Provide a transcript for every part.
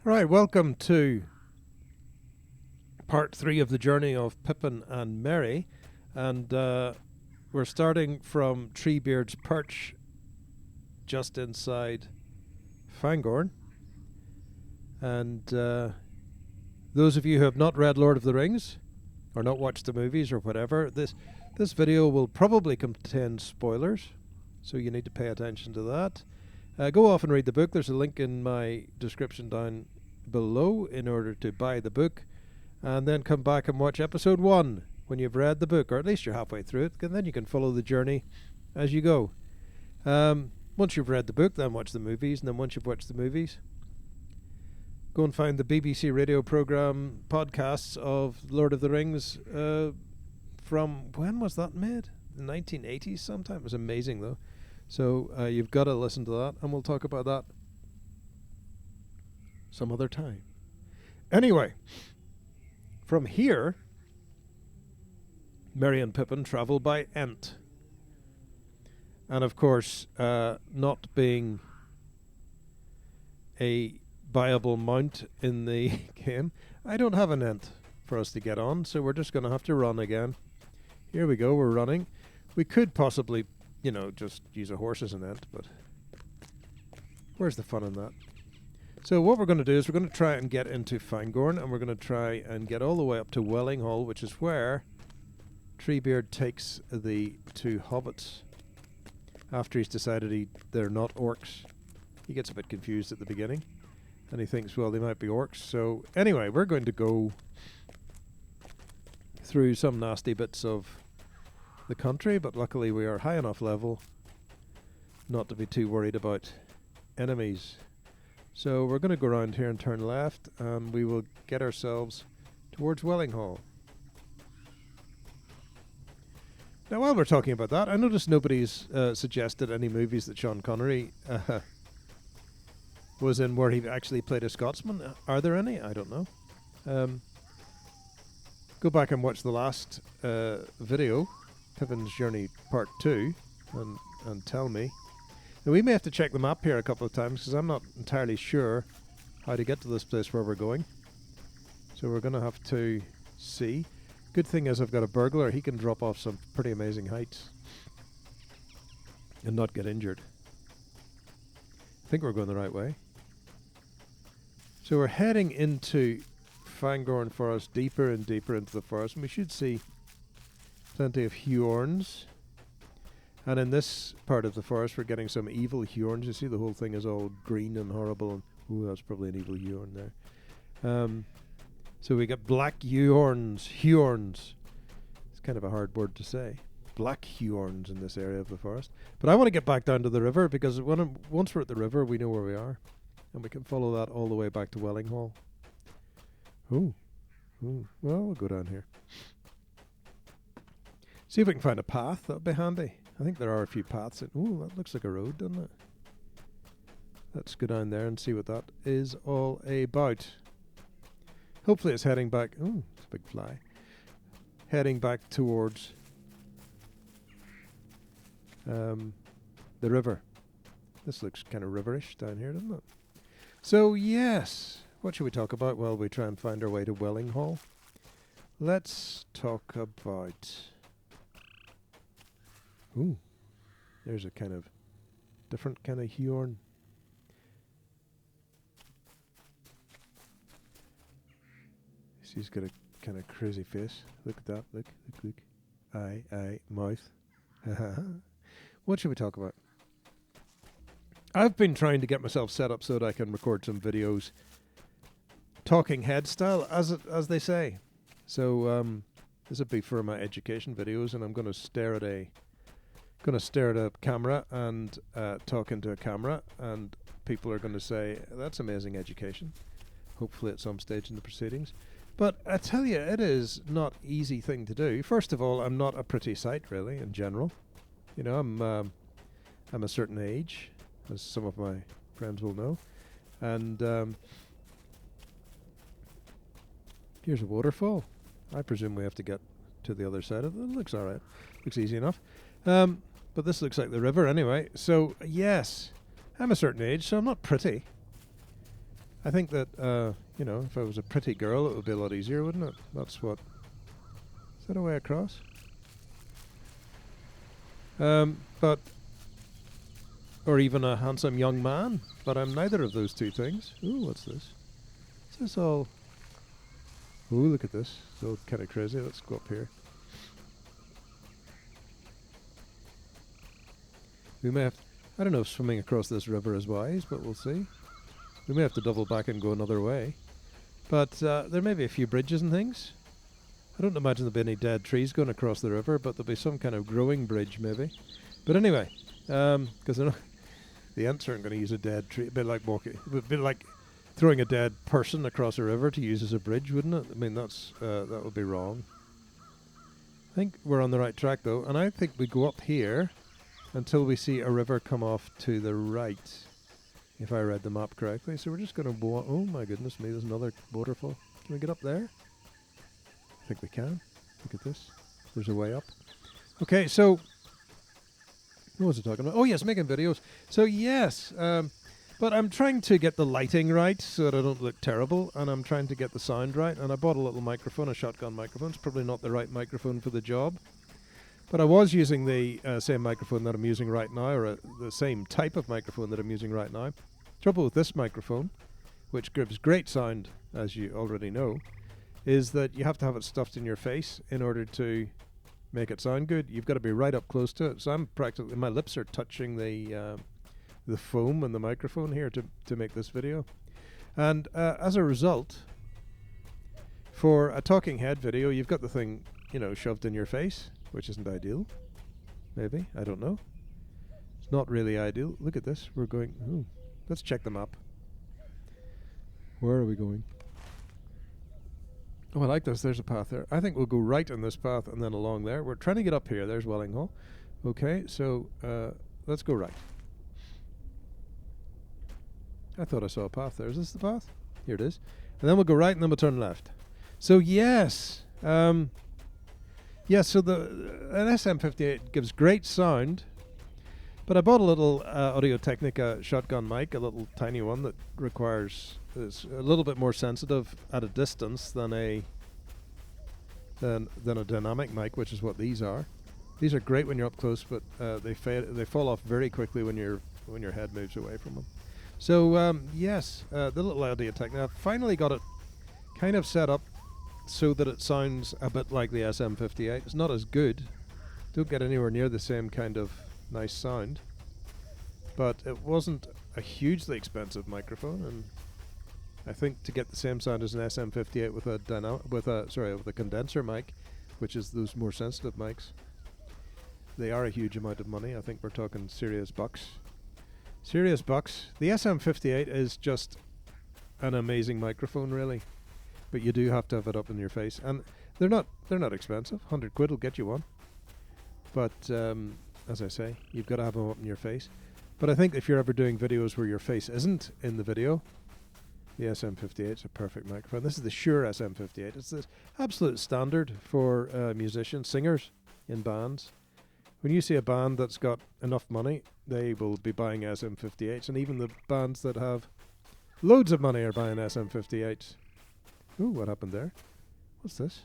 Right, welcome to part 3 of the journey of Pippin and Merry, and we're starting from Treebeard's perch just inside Fangorn. And those of you who have not read Lord of the Rings or not watched the movies or whatever, this video will probably contain spoilers, so you need to pay attention to that. Go off and read the book. There's a link in my description down below in order to buy the book, and then come back and watch episode 1 when you've read the book, or at least you're halfway through it, and then you can follow the journey as you go. Once you've read the book, then watch the movies, and then once you've watched the movies, go and find the BBC radio programme podcasts of Lord of the Rings from, when was that made? The 1980s sometime. It was amazing though. So you've got to listen to that, and we'll talk about that some other time. Anyway, from here, Merry and Pippin travel by Ent. And of course, not being a viable mount in the game, I don't have an Ent for us to get on, so we're just going to have to run again. Here we go, we're running. We could possibly, just use a horse as an Ent, but where's the fun in that? So what we're going to do is we're going to try and get into Fangorn, and we're going to try and get all the way up to Wellinghall, which is where Treebeard takes the two hobbits after he's decided they're not orcs. He gets a bit confused at the beginning, and he thinks, well, they might be orcs. So anyway, we're going to go through some nasty bits of the country, but luckily we are high enough level not to be too worried about enemies. So we're going to go around here and turn left, and we will get ourselves towards Wellinghall. Now, while we're talking about that, I noticed nobody's suggested any movies that Sean Connery was in where he actually played a Scotsman. Are there any? I don't know. Go back and watch the last video, Pippin's Journey Part 2, and tell me. Now, we may have to check the map here a couple of times because I'm not entirely sure how to get to this place where we're going. So we're going to have to see. Good thing is I've got a burglar. He can drop off some pretty amazing heights and not get injured. I think we're going the right way. So we're heading into Fangorn Forest, deeper and deeper into the forest, and we should see plenty of Hjorns. And in this part of the forest, we're getting some evil Hjorns. You see the whole thing is all green and horrible. And ooh, that's probably an evil Hjorn there. So we get black Hjorns. It's kind of a hard word to say. Black Hjorns in this area of the forest. But I want to get back down to the river, because once we're at the river, we know where we are. And we can follow that all the way back to Wellinghall. Ooh. Well, we'll go down here. See if we can find a path. That would be handy. I think there are a few paths. Ooh, that looks like a road, doesn't it? Let's go down there and see what that is all about. Hopefully it's heading back. Ooh, it's a big fly. Heading back towards the river. This looks kind of riverish down here, doesn't it? So, yes. What should we talk about while we try and find our way to Wellinghall? Let's talk about... Ooh, there's a kind of different kind of Hjorn. He's got a kind of crazy face. Look at that. Look. Eye, mouth. What should we talk about? I've been trying to get myself set up so that I can record some videos, talking head style, as they say. So this will be for my education videos, and I'm going to stare at a camera and talk into a camera, and people are going to say, that's amazing education, hopefully at some stage in the proceedings. But I tell you, it is not easy thing to do. First of all, I'm not a pretty sight, really, in general. I'm a certain age, as some of my friends will know. And here's a waterfall. I presume we have to get to the other side of it. It looks all right. Looks easy enough. But this looks like the river anyway. So, yes, I'm a certain age, so I'm not pretty. I think that, you know, if I was a pretty girl, it would be a lot easier, wouldn't it? That's what... Is that a way across? But... Or even a handsome young man. But I'm neither of those two things. Ooh, what's this? Is this all... Ooh, look at this. It's all kind of crazy. Let's go up here. We may have... I don't know if swimming across this river is wise, but we'll see. We may have to double back and go another way. But there may be a few bridges and things. I don't imagine there'll be any dead trees going across the river, but there'll be some kind of growing bridge maybe. But anyway, because the Ents aren't going to use a dead tree. A bit like walking, a bit like throwing a dead person across a river to use as a bridge, wouldn't it? I mean, that's that would be wrong. I think we're on the right track though, and I think we go up here until we see a river come off to the right, if I read the map correctly. So we're just going to walk. Oh my goodness me, there's another waterfall. Can we get up there? I think we can. Look at this. There's a way up. Okay, so what was I talking about? Oh yes, making videos. So yes, but I'm trying to get the lighting right so that I don't look terrible, and I'm trying to get the sound right. And I bought a little microphone, a shotgun microphone. It's probably not the right microphone for the job. But I was using the same microphone that I'm using right now, or the same type of microphone that I'm using right now. Trouble with this microphone, which gives great sound, as you already know, is that you have to have it stuffed in your face in order to make it sound good. You've got to be right up close to it. So I'm practically, my lips are touching the foam and the microphone here to make this video. And as a result, for a talking head video, you've got the thing, you know, shoved in your face, which isn't ideal. Maybe, I don't know. It's not really ideal. Look at this. We're going, ooh, let's check the map. Where are we going? Oh, I like this. There's a path there. I think we'll go right on this path and then along there. We're trying to get up here. There's Wellinghall. Okay, so let's go right. I thought I saw a path there. Is this the path? Here it is. And then we'll go right and then we'll turn left. So yes. Yes, so an SM58 gives great sound. But I bought a little Audio-Technica shotgun mic, a little tiny one that requires... is a little bit more sensitive at a distance than a dynamic mic, which is what these are. These are great when you're up close, but they fall off very quickly when your head moves away from them. So yes, the little Audio-Technica. I've finally got it kind of set up so that it sounds a bit like the SM58. It's not as good. Don't get anywhere near the same kind of nice sound, but it wasn't a hugely expensive microphone, and I think to get the same sound as an SM58 with a condenser mic, which is those more sensitive mics, they are a huge amount of money. I think we're talking serious bucks. Serious bucks. The SM58 is just an amazing microphone, really, but you do have to have it up in your face, and they're not expensive. 100 quid will get you one, but as I say, you've got to have them up in your face. But I think if you're ever doing videos where your face isn't in the video, the SM58 is a perfect microphone. This is the Shure SM58. It's the absolute standard for musicians, singers in bands. When you see a band that's got enough money, they will be buying SM58s, and even the bands that have loads of money are buying SM58s. Ooh, what happened there? What's this?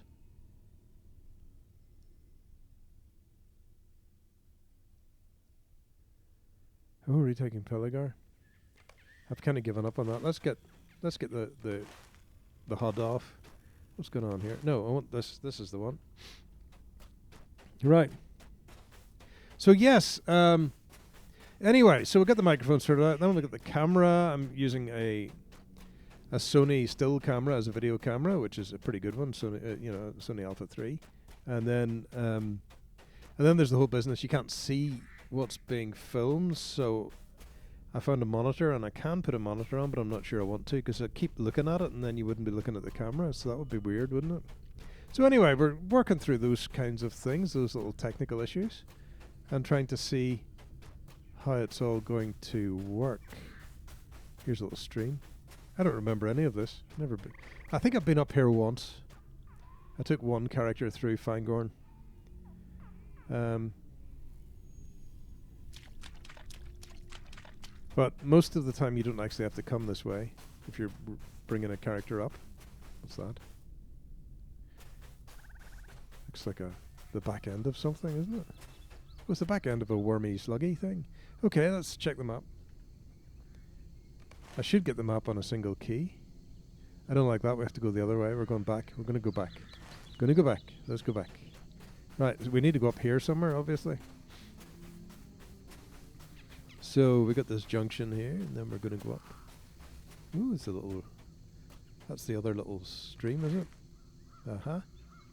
Oh, retaking Peligar. I've kind of given up on that. Let's get the HUD off. What's going on here? No, I want this. This is the one. Right. So yes. Anyway, so we'll get the microphone sorted out. Then we'll look at the camera. I'm using a Sony still camera as a video camera, which is a pretty good one. Sony, Sony Alpha 3, and then there's the whole business. You can't see what's being filmed, so I found a monitor, and I can put a monitor on, but I'm not sure I want to, because I keep looking at it and then you wouldn't be looking at the camera, so that would be weird, wouldn't it? So anyway, we're working through those kinds of things, those little technical issues, and trying to see how it's all going to work. Here's a little stream. I don't remember any of this. Never been. I think I've been up here once. I took one character through Fangorn. But most of the time you don't actually have to come this way. if you're bringing a character up. What's that? Looks like the back end of something, isn't it? What's the back end of a wormy sluggy thing? Okay, let's check the map. I should get the map on a single key. I don't like that. We have to go the other way. We're going back. We're going to go back. Going to go back. Let's go back. Right, so we need to go up here somewhere, obviously. So we got this junction here, and then we're going to go up. Ooh, it's a little... That's the other little stream, is it? Uh-huh.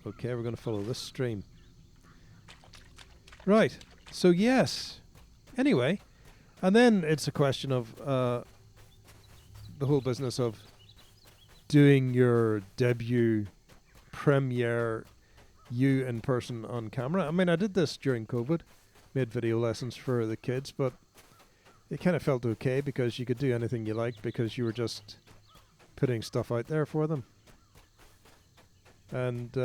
Okay, we're going to follow this stream. Right. So, yes. Anyway. And then it's a question of the whole business of doing your debut premiere you in person on camera. I mean, I did this during COVID. Made video lessons for the kids, but it kind of felt okay because you could do anything you liked because you were just putting stuff out there for them. And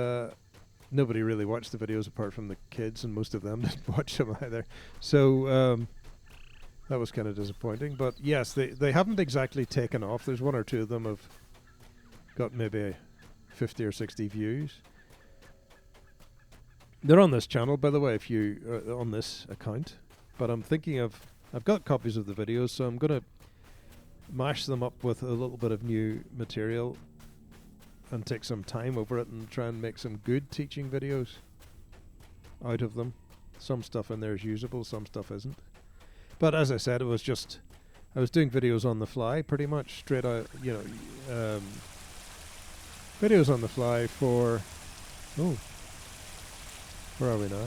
nobody really watched the videos apart from the kids, and most of them didn't watch them either. So that was kind of disappointing. But yes, they haven't exactly taken off. There's one or two of them have got maybe 50 or 60 views. They're on this channel, by the way, if you are on this account. But I'm thinking of... I've got copies of the videos, so I'm going to mash them up with a little bit of new material and take some time over it and try and make some good teaching videos out of them. Some stuff in there is usable, some stuff isn't. But as I said, it was just... I was doing videos on the fly, pretty much, straight out, you know... videos on the fly for... Oh... Where are we now?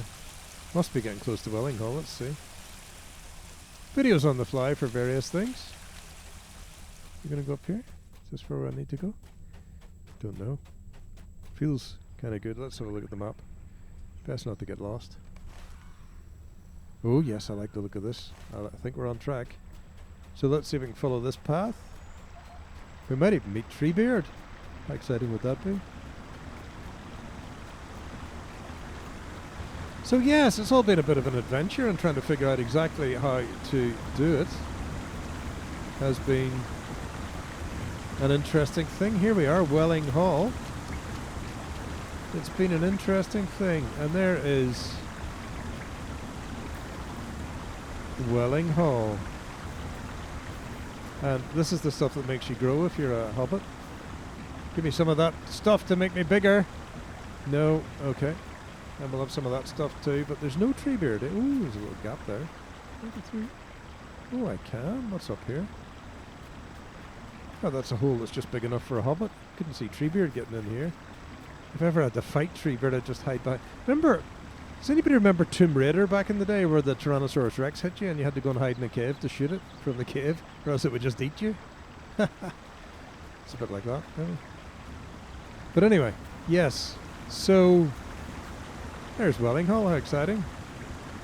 Must be getting close to Wellinghall, let's see. Videos on the fly for various things. We're going to go up here? Is this where I need to go? Don't know. Feels kind of good. Let's have a look at the map. Best not to get lost. Oh yes, I like the look of this. I think we're on track. So let's see if we can follow this path. We might even meet Treebeard. How exciting would that be? So yes, it's all been a bit of an adventure, and trying to figure out exactly how to do it has been an interesting thing. Here we are, Wellinghall. It's been an interesting thing, and there is Wellinghall. And this is the stuff that makes you grow if you're a hobbit. Give me some of that stuff to make me bigger. No, okay. And we'll have some of that stuff too, but there's no Treebeard. Ooh, there's a little gap there. Oh, I can. What's up here? Oh, that's a hole that's just big enough for a hobbit. Couldn't see Treebeard getting in here. If I ever had to fight Treebeard, I'd just hide back. Remember, does anybody remember Tomb Raider back in the day where the Tyrannosaurus Rex hit you and you had to go and hide in a cave to shoot it from the cave, or else it would just eat you? It's a bit like that, really. But anyway, yes. So... there's Wellinghall, how exciting.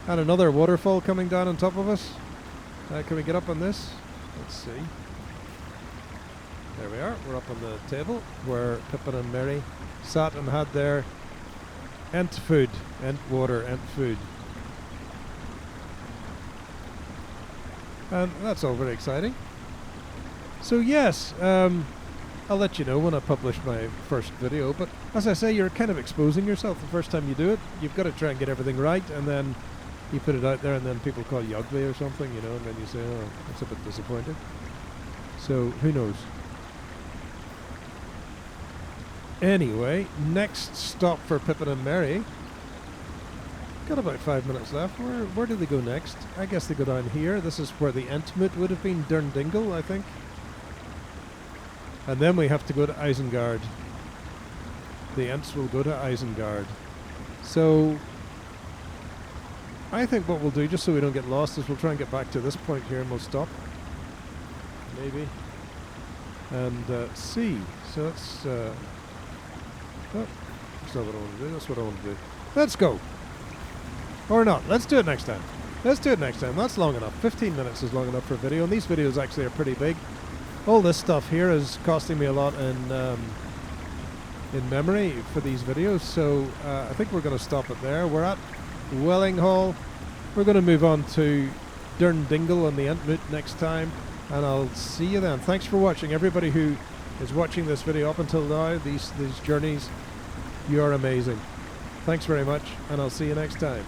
And another waterfall coming down on top of us. Can we get up on this? Let's see. There we are, we're up on the table where Pippin and Merry sat and had their ent food, ent water, ent food. And that's all very exciting. So yes, I'll let you know when I publish my first video, but as I say, you're kind of exposing yourself the first time you do it. You've got to try and get everything right, and then you put it out there and then people call you ugly or something, you know, and then you say, oh, that's a bit disappointing. So, who knows? Anyway, next stop for Pippin and Merry. Got about 5 minutes left. Where do they go next? I guess they go down here. This is where the Entmoot would have been, Durndingle, I think. And then we have to go to Isengard. The Ents will go to Isengard. So, I think what we'll do, just so we don't get lost, is we'll try and get back to this point here and we'll stop. Maybe. And see. So that's... oh, that's not what I want to do. That's what I want to do. Let's go! Or not. Let's do it next time. Let's do it next time. That's long enough. 15 minutes is long enough for a video, and these videos actually are pretty big. All this stuff here is costing me a lot in memory for these videos, so I think we're going to stop it there. We're at Wellinghall. We're going to move on to Durndingle and the Entmoot next time. and I'll see you then. Thanks for watching. Everybody who is watching this video up until now, these journeys, you are amazing. Thanks very much, and I'll see you next time.